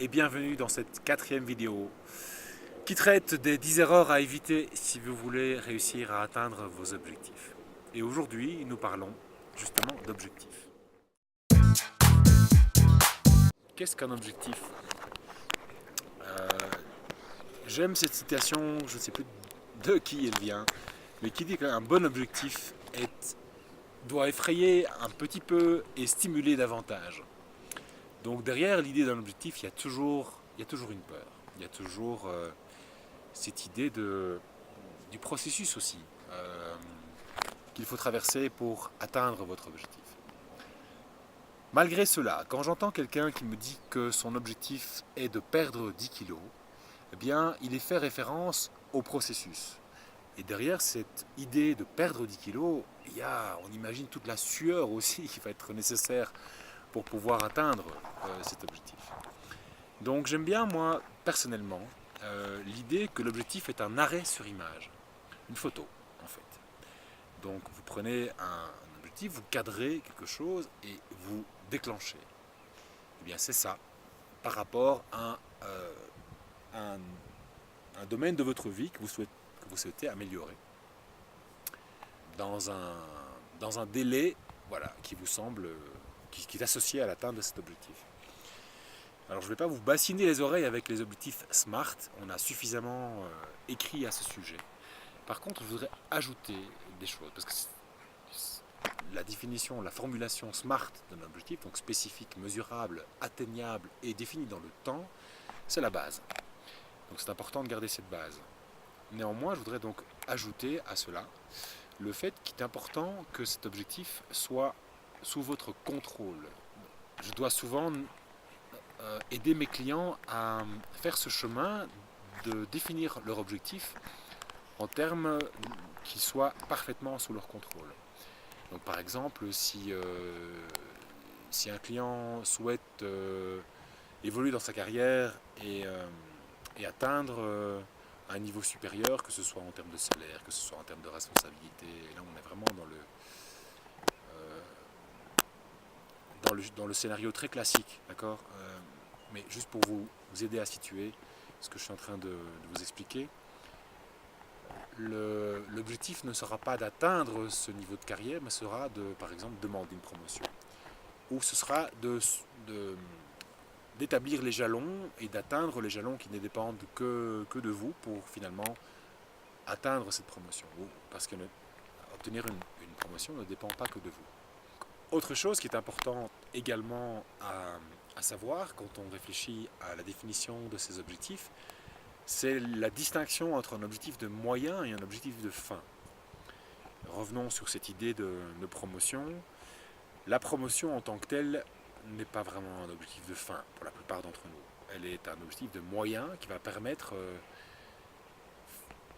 et bienvenue dans cette quatrième vidéo qui traite des 10 erreurs à éviter si vous voulez réussir à atteindre vos objectifs. Et aujourd'hui, nous parlons justement d'objectifs. Qu'est-ce qu'un objectif? Euh, J'aime cette citation, je ne sais plus de qui elle vient, mais qui dit qu'un bon objectif doit effrayer un petit peu et stimuler davantage. Donc derrière l'idée d'un objectif, il y a toujours une peur. Il y a toujours cette idée du processus aussi qu'il faut traverser pour atteindre votre objectif. Malgré cela, quand j'entends quelqu'un qui me dit que son objectif est de perdre 10 kilos, eh bien, il est fait référence au processus. Et derrière cette idée de perdre 10 kilos, on imagine toute la sueur aussi qui va être nécessaire pour pouvoir atteindre cet objectif. Donc j'aime bien, moi, personnellement, l'idée que l'objectif est un arrêt sur image, une photo, en fait. Donc vous prenez un objectif, vous cadrez quelque chose et vous déclenchez. Eh bien c'est ça, par rapport à un domaine de votre vie que vous souhaitez améliorer. Dans un délai voilà, qui vous semble, qui est associé à l'atteinte de cet objectif. Alors je ne vais pas vous bassiner les oreilles avec les objectifs SMART, on a suffisamment écrit à ce sujet. Par contre, je voudrais ajouter des choses, parce que la définition, la formulation SMART d'un objectif, donc spécifique, mesurable, atteignable et défini dans le temps, c'est la base. Donc c'est important de garder cette base. Néanmoins, je voudrais donc ajouter à cela le fait qu'il est important que cet objectif soit sous votre contrôle. Je dois souvent aider mes clients à faire ce chemin de définir leur objectif en termes qui soient parfaitement sous leur contrôle. Donc par exemple, si un client souhaite évoluer dans sa carrière et atteindre un niveau supérieur, que ce soit en termes de salaire, que ce soit en termes de responsabilité, et là on est vraiment dans le scénario très classique, d'accord, mais juste pour vous aider à situer ce que je suis en train de vous expliquer. L'objectif ne sera pas d'atteindre ce niveau de carrière, mais sera par exemple, demander une promotion. Ou ce sera d'établir les jalons et d'atteindre les jalons qui ne dépendent que de vous pour finalement atteindre cette promotion. Parce que obtenir une promotion ne dépend pas que de vous. Autre chose qui est importante également à savoir quand on réfléchit à la définition de ces objectifs, c'est la distinction entre un objectif de moyen et un objectif de fin. Revenons sur cette idée de promotion. La promotion en tant que telle n'est pas vraiment un objectif de fin pour la plupart d'entre nous. Elle est un objectif de moyen qui va permettre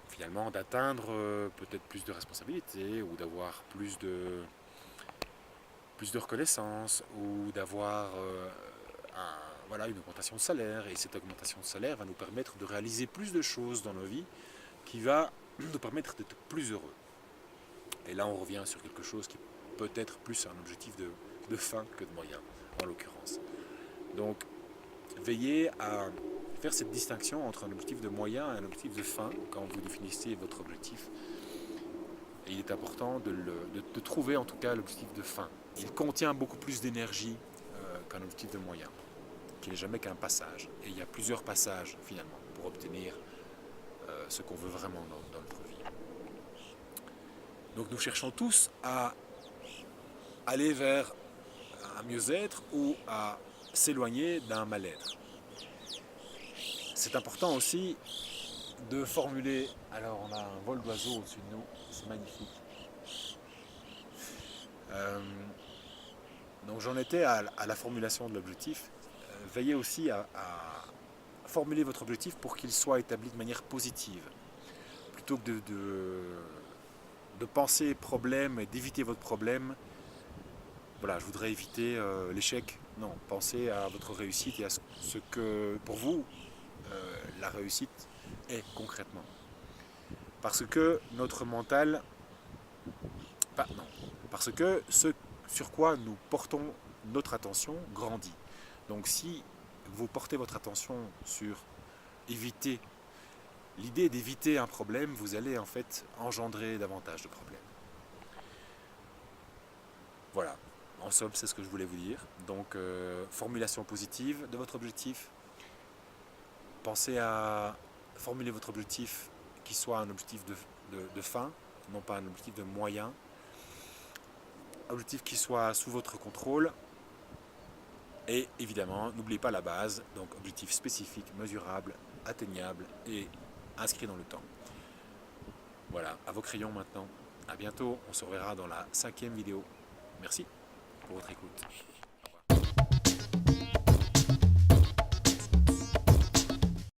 finalement d'atteindre peut-être plus de responsabilités ou d'avoir plus de reconnaissance ou d'avoir une augmentation de salaire. Et cette augmentation de salaire va nous permettre de réaliser plus de choses dans nos vies qui va nous permettre d'être plus heureux. Et là on revient sur quelque chose qui peut être plus un objectif de fin que de moyen en l'occurrence. Donc veillez à faire cette distinction entre un objectif de moyen et un objectif de fin quand vous définissez votre objectif. Et il est important de trouver en tout cas l'objectif de fin. Il contient beaucoup plus d'énergie qu'un objectif de moyen, qui n'est jamais qu'un passage. Et il y a plusieurs passages finalement pour obtenir ce qu'on veut vraiment dans notre vie. Donc nous cherchons tous à aller vers un mieux-être ou à s'éloigner d'un mal-être. C'est important aussi de formuler. Alors on a un vol d'oiseaux au-dessus de nous, c'est magnifique. Donc j'en étais à la formulation de l'objectif. Veillez aussi à formuler votre objectif pour qu'il soit établi de manière positive. Plutôt que de penser problème et d'éviter votre problème, voilà, je voudrais éviter l'échec. Non, pensez à votre réussite et à ce que pour vous la réussite est concrètement. Parce que notre mental, parce que ce sur quoi nous portons notre attention grandit. Donc si vous portez votre attention sur éviter, l'idée d'éviter un problème, vous allez en fait engendrer davantage de problèmes. Voilà, en somme, c'est ce que je voulais vous dire. Donc, formulation positive de votre objectif. Pensez à formuler votre objectif qui soit un objectif de fin, non pas un objectif de moyen. Objectif qui soit sous votre contrôle. Et évidemment, n'oubliez pas la base, donc objectif spécifique, mesurable, atteignable et inscrit dans le temps. Voilà, à vos crayons maintenant. À bientôt, on se reverra dans la 5e vidéo. Merci pour votre écoute.